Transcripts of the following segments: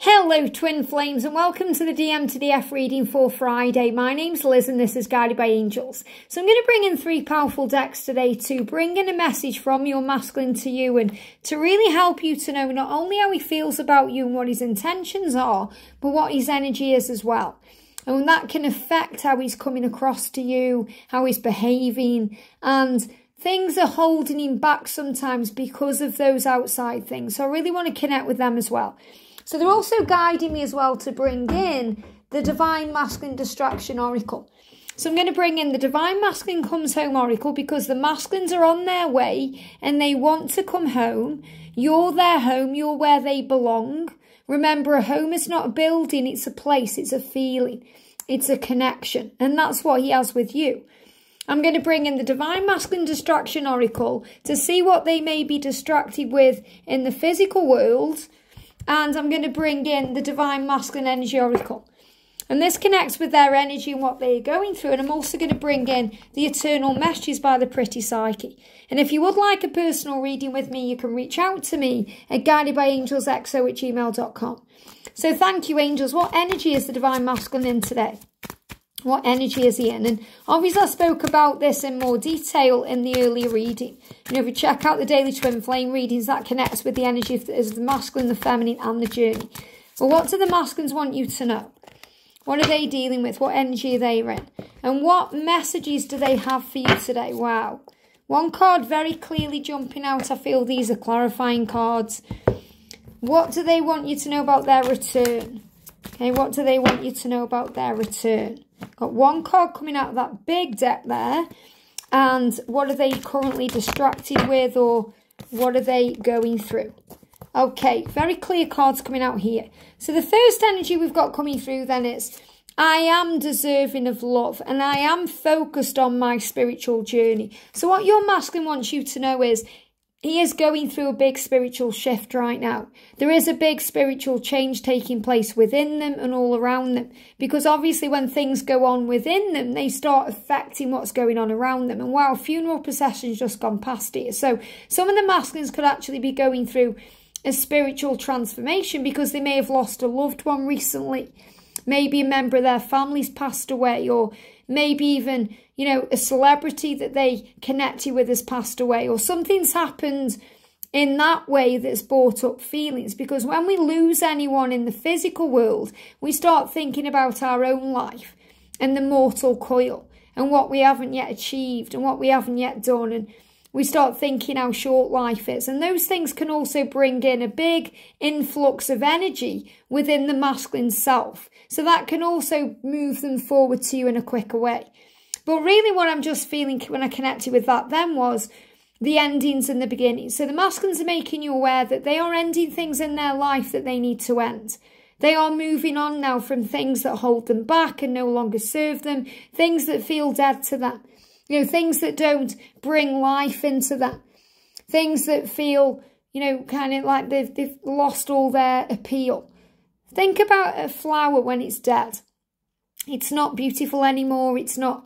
Hello twin flames and welcome to the DM to DF reading for Friday. My name's Liz and this is Guided by Angels. So I'm going to bring in 3 powerful decks today to bring in a message from your masculine to you and to really help you to know not only how he feels about you and what his intentions are, but what his energy is as well. And that can affect how he's coming across to you, how he's behaving, and things are holding him back sometimes because of those outside things. So I really want to connect with them as well. So they're also guiding me as well to bring in the Divine Masculine Distraction Oracle. So I'm going to bring in the Divine Masculine Comes Home Oracle because the masculines are on their way and they want to come home. You're their home. You're where they belong. Remember, a home is not a building. It's a place. It's a feeling. It's a connection. And that's what he has with you. I'm going to bring in the Divine Masculine Distraction Oracle to see what they may be distracted with in the physical world. And I'm going to bring in the Divine Masculine Energy Oracle. And this connects with their energy and what they're going through. And I'm also going to bring in the Eternal Messages by the Pretty Psyche. And if you would like a personal reading with me, you can reach out to me at guidedbyangelsxo@gmail.com. So thank you, angels. What energy is the Divine Masculine in today? What energy is he in? And obviously I spoke about this in more detail in the earlier reading. You know, if you check out the daily twin flame readings, that connects with the energy of the masculine, the feminine and the journey. But what do the masculines want you to know? What are they dealing with? What energy are they in? And what messages do they have for you today? Wow. One card very clearly jumping out. I feel these are clarifying cards. What do they want you to know about their return? Okay, what do they want you to know about their return? Got one card coming out of that big deck there. And what are they currently distracted with, or what are they going through? Okay, very clear cards coming out here. So the first energy we've got coming through then is, I am deserving of love and I am focused on my spiritual journey. So what your masculine wants you to know is, he is going through a big spiritual shift right now. There is a big spiritual change taking place within them and all around them. Because obviously when things go on within them, they start affecting what's going on around them. And wow, funeral procession's just gone past here. So some of the masculines could actually be going through a spiritual transformation because they may have lost a loved one recently. Maybe a member of their family's passed away, or maybe even, you know, a celebrity that they connected with has passed away, or something's happened in that way that's brought up feelings. Because when we lose anyone in the physical world, we start thinking about our own life and the mortal coil and what we haven't yet achieved and what we haven't yet done. And we start thinking how short life is. And those things can also bring in a big influx of energy within the masculine self. So that can also move them forward to you in a quicker way. But really what I'm just feeling when I connected with that then was the endings and the beginnings. So the masculines are making you aware that they are ending things in their life that they need to end. They are moving on now from things that hold them back and no longer serve them. Things that feel dead to them. You know, things that don't bring life into them. Things that feel, you know, kind of like they've lost all their appeal. Think about a flower when it's dead. It's not beautiful anymore. It's not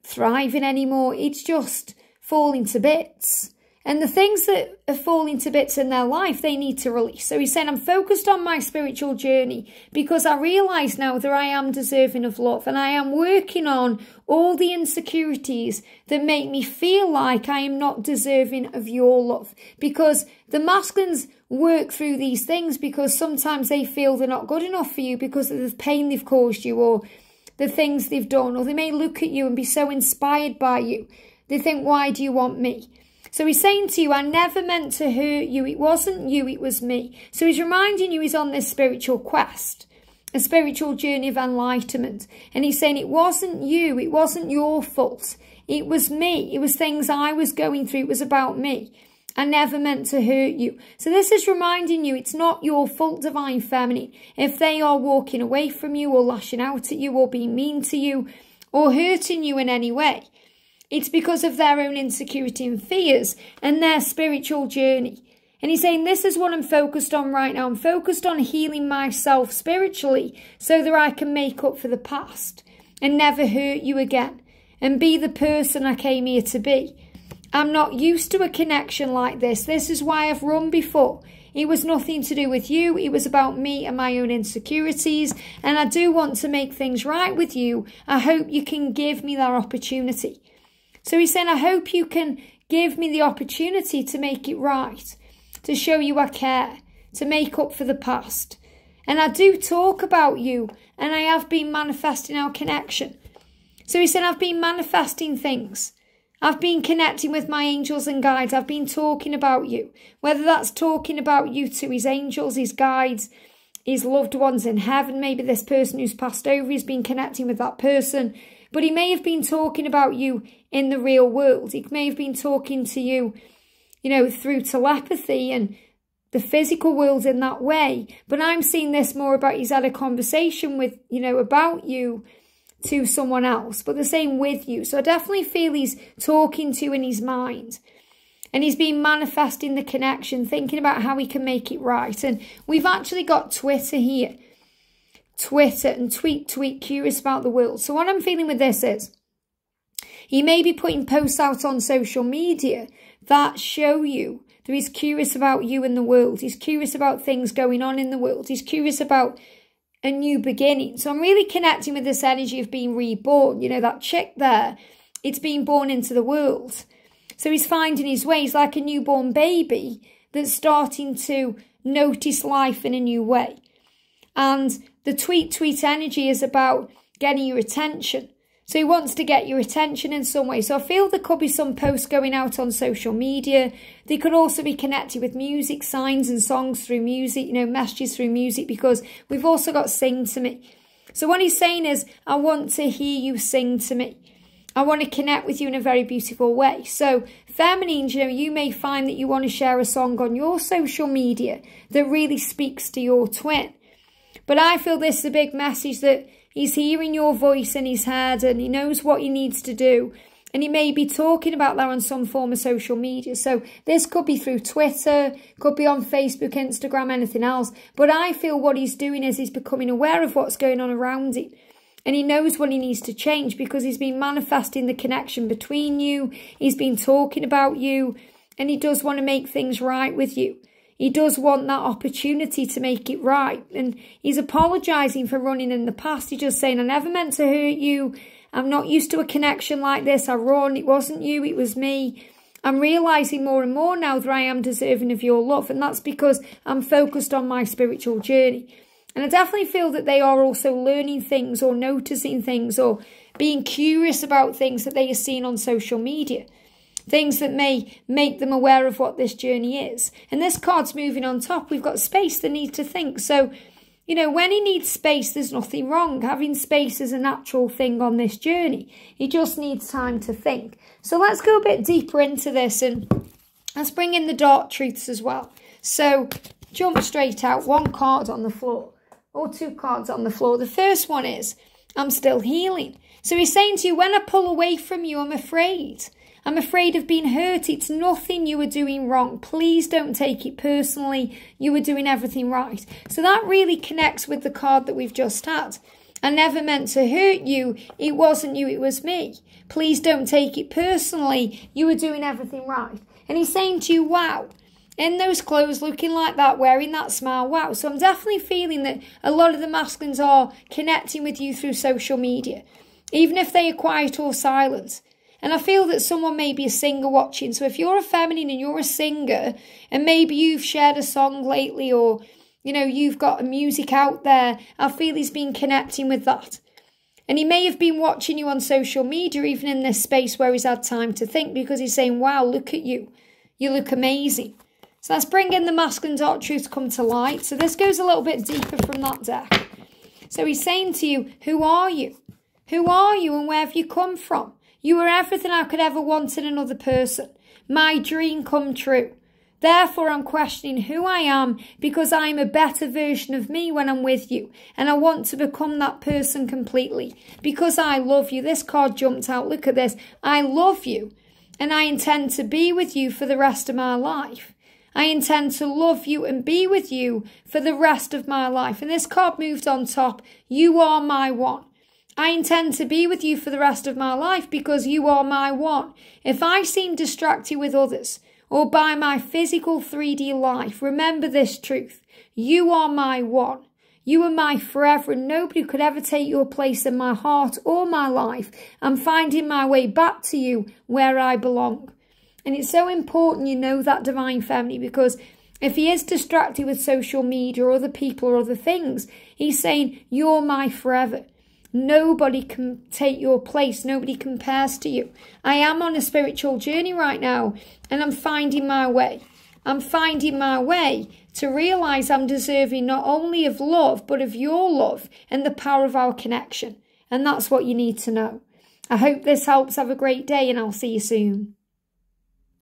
thriving anymore. It's just falling to bits. And the things that are falling to bits in their life, they need to release. So he's saying, I'm focused on my spiritual journey because I realise now that I am deserving of love. And I am working on all the insecurities that make me feel like I am not deserving of your love. Because the masculines work through these things because sometimes they feel they're not good enough for you because of the pain they've caused you or the things they've done. Or they may look at you and be so inspired by you. They think, why do you want me? So he's saying to you, I never meant to hurt you. It wasn't you, it was me. So he's reminding you he's on this spiritual quest, a spiritual journey of enlightenment. And he's saying it wasn't you, it wasn't your fault. It was me. It was things I was going through. It was about me. I never meant to hurt you. So this is reminding you it's not your fault, Divine Feminine, if they are walking away from you or lashing out at you or being mean to you or hurting you in any way. It's because of their own insecurity and fears and their spiritual journey. And he's saying, this is what I'm focused on right now. I'm focused on healing myself spiritually so that I can make up for the past and never hurt you again and be the person I came here to be. I'm not used to a connection like this. This is why I've run before. It was nothing to do with you. It was about me and my own insecurities. And I do want to make things right with you. I hope you can give me that opportunity. So he's saying, I hope you can give me the opportunity to make it right, to show you I care, to make up for the past. And I do talk about you, and I have been manifesting our connection. So he said, I've been manifesting things. I've been connecting with my angels and guides. I've been talking about you. Whether that's talking about you to his angels, his guides, his loved ones in heaven. Maybe this person who's passed over, he's been connecting with that person. But he may have been talking about you in the real world. He may have been talking to you, through telepathy and the physical world in that way. But I'm seeing this more about he's had a conversation with, about you to someone else, but the same with you. So I definitely feel he's talking to you in his mind, and he's been manifesting the connection, thinking about how he can make it right. And we've actually got Twitter here. Twitter and tweet, curious about the world. So what I'm feeling with this is he may be putting posts out on social media that show you that he's curious about you in the world. He's curious about things going on in the world. He's curious about a new beginning. So I'm really connecting with this energy of being reborn. That chick there, it's being born into the world. So he's finding his way. He's like a newborn baby that's starting to notice life in a new way. And the tweet energy is about getting your attention. So he wants to get your attention in some way. So I feel there could be some posts going out on social media. They could also be connected with music, signs and songs through music, messages through music, because we've also got sing to me. So what he's saying is, I want to hear you sing to me. I want to connect with you in a very beautiful way. So feminines, you may find that you want to share a song on your social media that really speaks to your twin. But I feel this is a big message that he's hearing your voice in his head, and he knows what he needs to do. And he may be talking about that on some form of social media. So this could be through Twitter, could be on Facebook, Instagram, anything else. But I feel what he's doing is he's becoming aware of what's going on around him. And he knows what he needs to change, because he's been manifesting the connection between you. He's been talking about you, and he does want to make things right with you. He does want that opportunity to make it right. And he's apologising for running in the past. He's just saying, I never meant to hurt you. I'm not used to a connection like this. I run. It wasn't you. It was me. I'm realising more and more now that I am deserving of your love. And that's because I'm focused on my spiritual journey. And I definitely feel that they are also learning things or noticing things or being curious about things that they are seeing on social media. Things that may make them aware of what this journey is. And this card's moving on top. We've got space, they need to think. So, when he needs space, there's nothing wrong. Having space is a natural thing on this journey. He just needs time to think. So let's go a bit deeper into this, and let's bring in the dark truths as well. So jump straight out. One card on the floor, or two cards on the floor. The first one is, I'm still healing. So he's saying to you, when I pull away from you, I'm afraid. I'm afraid of being hurt. It's nothing you were doing wrong. Please don't take it personally. You were doing everything right. So that really connects with the card that we've just had. I never meant to hurt you. It wasn't you, it was me. Please don't take it personally. You were doing everything right. And he's saying to you, wow, in those clothes, looking like that, wearing that smile, wow. So I'm definitely feeling that a lot of the masculines are connecting with you through social media, even if they are quiet or silent. And I feel that someone may be a singer watching. So if you're a feminine and you're a singer, and maybe you've shared a song lately, or, you've got music out there, I feel he's been connecting with that. And he may have been watching you on social media, even in this space where he's had time to think, because he's saying, wow, look at you. You look amazing. So let's bring in the masculine dark truth to come to light. So this goes a little bit deeper from that deck. So he's saying to you, who are you? Who are you and where have you come from? You were everything I could ever want in another person. My dream come true. Therefore, I'm questioning who I am, because I'm a better version of me when I'm with you. And I want to become that person completely, because I love you. This card jumped out. Look at this. I love you, and I intend to be with you for the rest of my life. I intend to love you and be with you for the rest of my life. And this card moved on top. You are my one. I intend to be with you for the rest of my life because you are my one. If I seem distracted with others, or by my physical 3D life, remember this truth. You are my one. You are my forever, and nobody could ever take your place in my heart or my life. I'm finding my way back to you where I belong. And it's so important you know that, divine feminine, because if he is distracted with social media or other people or other things, he's saying, you're my forever. Nobody can take your place. Nobody compares to you. I am on a spiritual journey right now, and I'm finding my way. I'm finding my way to realise I'm deserving not only of love, but of your love and the power of our connection. And that's what you need to know. I hope this helps. Have a great day, and I'll see you soon.